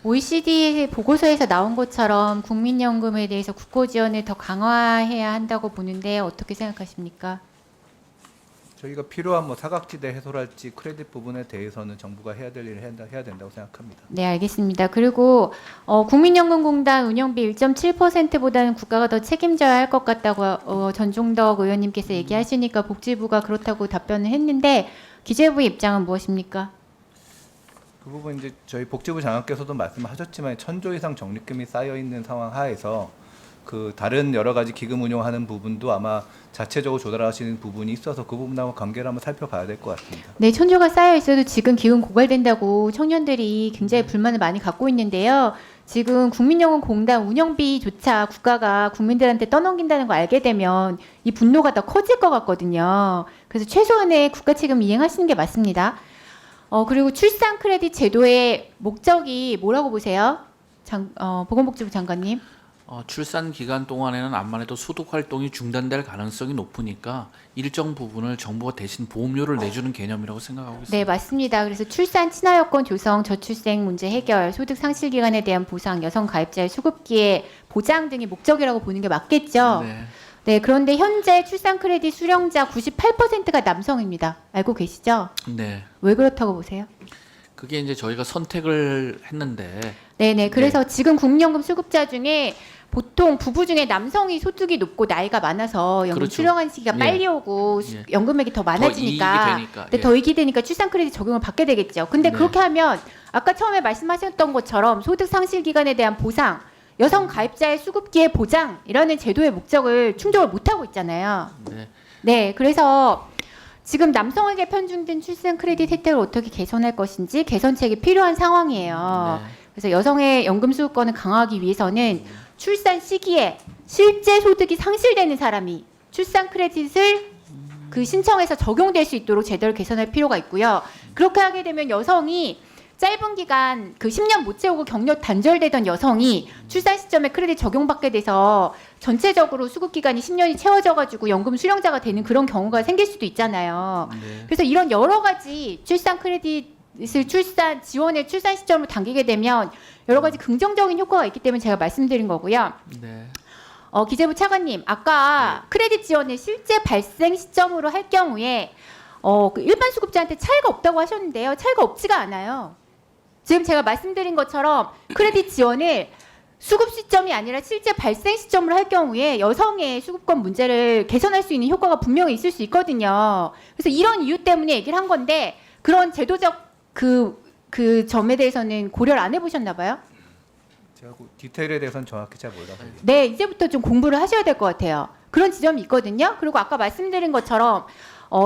OECD 보고서에서 나온 것처럼 국민연금에 대해서 국고 지원을 더 강화해야 한다고 보는데 어떻게 생각하십니까? 저희가 필요한 사각지대 해소랄지 크레딧 부분에 대해서는 정부가 해야 될 일을 해야 된다고 생각합니다. 네, 알겠습니다. 그리고 국민연금공단 운영비 1.7%보다는 국가가 더 책임져야 할 것 같다고 전종덕 의원님께서 얘기하시니까 복지부가 그렇다고 답변을 했는데 기재부의 입장은 무엇입니까? 그 부분 이제 저희 복지부 장관께서도 말씀하셨지만 1,000조 이상 적립금이 쌓여 있는 상황 하에서 그 다른 여러 가지 기금 운용하는 부분도 아마 자체적으로 조달하시는 부분이 있어서 그 부분하고 관계를 한번 살펴봐야 될 것 같습니다. 네, 1,000조가 쌓여 있어도 지금 기금 고갈된다고 청년들이 굉장히 불만을 많이 갖고 있는데요. 지금 국민연금공단 운영비조차 국가가 국민들한테 떠넘긴다는 거 알게 되면 이 분노가 더 커질 것 같거든요. 그래서 최소한의 국가 책임 이행하시는 게 맞습니다. 그리고 출산 크레딧 제도의 목적이 뭐라고 보세요? 보건복지부 장관님. 출산 기간 동안에는 암만 해도 소득 활동이 중단될 가능성이 높으니까 일정 부분을 정부가 대신 보험료를 내주는 개념이라고 생각하고 있습니다. 네, 맞습니다. 그래서 출산 친화 여건 조성, 저출생 문제 해결, 소득 상실 기간에 대한 보상, 여성 가입자의 수급기의 보장 등이 목적이라고 보는 게 맞겠죠. 네. 네, 그런데 현재 출산 크레딧 수령자 98%가 남성입니다. 알고 계시죠? 네. 왜 그렇다고 보세요? 그게 이제 저희가 선택을 했는데 네네. 그래서 지금 국민연금 수급자 중에 보통 부부 중에 남성이 소득이 높고 나이가 많아서 연금 그렇죠. 수령한 시기가 예. 빨리 오고 예. 연금액이 더 많아지니까 더 이익이 되니까. 네, 더 이익이 되니까 출산 크레딧 적용을 받게 되겠죠. 근데 네. 그렇게 하면 아까 처음에 말씀하셨던 것처럼 소득 상실 기간에 대한 보상, 여성 가입자의 수급기의 보장 이라는 제도의 목적을 충족을 못하고 있잖아요. 네. 네, 그래서 지금 남성에게 편중된 출산 크레딧 혜택을 어떻게 개선할 것인지 개선책이 필요한 상황이에요. 네. 그래서 여성의 연금 수급권을 강화하기 위해서는 출산 시기에 실제 소득이 상실되는 사람이 출산 크레딧을 그 신청해서 적용될 수 있도록 제도를 개선할 필요가 있고요. 그렇게 하게 되면 여성이 짧은 기간 그 10년 못 채우고 경력 단절되던 여성이 출산 시점에 크레딧 적용받게 돼서 전체적으로 수급 기간이 10년이 채워져 가지고 연금 수령자가 되는 그런 경우가 생길 수도 있잖아요. 네. 그래서 이런 여러 가지 출산 크레딧을 출산 시점으로 당기게 되면 여러 가지 긍정적인 효과가 있기 때문에 제가 말씀드린 거고요. 네. 기재부 차관님, 아까 크레딧 지원을 실제 발생 시점으로 할 경우에 그 일반 수급자한테 차이가 없다고 하셨는데요. 차이가 없지가 않아요. 지금 제가 말씀드린 것처럼 크레딧 지원을 수급 시점이 아니라 실제 발생 시점으로 할 경우에 여성의 수급권 문제를 개선할 수 있는 효과가 분명히 있을 수 있거든요. 그래서 이런 이유 때문에 얘기를 한 건데 그런 제도적 그 점에 대해서는 고려를 안 해보셨나 봐요? 제가 그 디테일에 대해서는 정확히 잘 몰라서. 네, 이제부터 좀 공부를 하셔야 될 것 같아요. 그런 지점이 있거든요. 그리고 아까 말씀드린 것처럼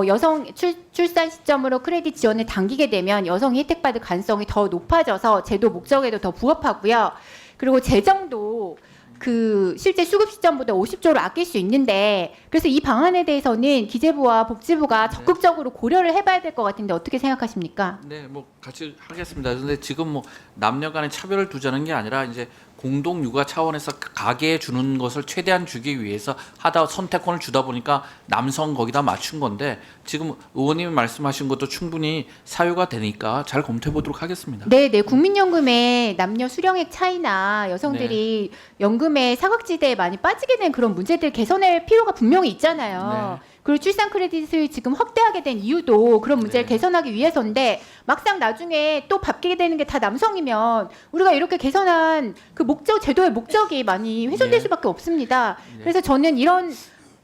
여성 출산 시점으로 크레딧 지원을 당기게 되면 여성이 혜택받을 가능성이 더 높아져서 제도 목적에도 더 부합하고요. 그리고 재정도 그 실제 수급 시점보다 50조를 아낄 수 있는데 그래서 이 방안에 대해서는 기재부와 복지부가 적극적으로 고려를 해봐야 될 것 같은데 어떻게 생각하십니까? 네, 뭐 같이 하겠습니다. 근데 지금 뭐 남녀 간의 차별을 두자는 게 아니라 이제 공동 육아 차원에서 가계에 주는 것을 최대한 주기 위해서 하다 선택권을 주다 보니까 남성 거기다 맞춘 건데 지금 의원님이 말씀하신 것도 충분히 사유가 되니까 잘 검토해 보도록 하겠습니다. 네, 국민연금의 남녀 수령액 차이나 여성들이 연금의 사각지대에 많이 빠지게 된 그런 문제들 개선할 필요가 분명히 있잖아요. 그리고 출산 크레딧을 지금 확대하게 된 이유도 그런 문제를 개선하기 위해서인데 막상 나중에 또 받게 되는 게 다 남성이면 우리가 이렇게 개선한 그 목적 제도의 목적이 많이 훼손될 수밖에 없습니다. 그래서 저는 이런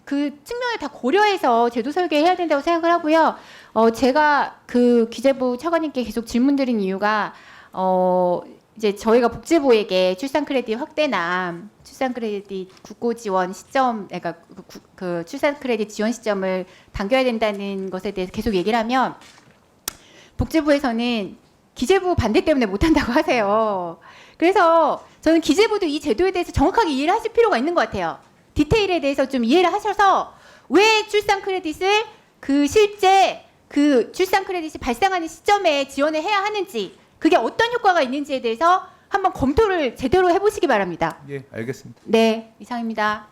그 측면을 다 고려해서 제도 설계해야 된다고 생각을 하고요. 제가 그 기재부 차관님께 계속 질문드린 이유가 이제 저희가 복지부에게 출산 크레딧 확대나 출산 크레딧 국고 지원 시점, 그러니까 그 출산 크레딧 지원 시점을 당겨야 된다는 것에 대해서 계속 얘기를 하면 복지부에서는 기재부 반대 때문에 못한다고 하세요. 그래서 저는 기재부도 이 제도에 대해서 정확하게 이해를 하실 필요가 있는 것 같아요. 디테일에 대해서 좀 이해를 하셔서 왜 출산 크레딧을 그 실제 그 출산 크레딧이 발생하는 시점에 지원을 해야 하는지 그게 어떤 효과가 있는지에 대해서 한번 검토를 제대로 해보시기 바랍니다. 예, 알겠습니다. 네, 이상입니다.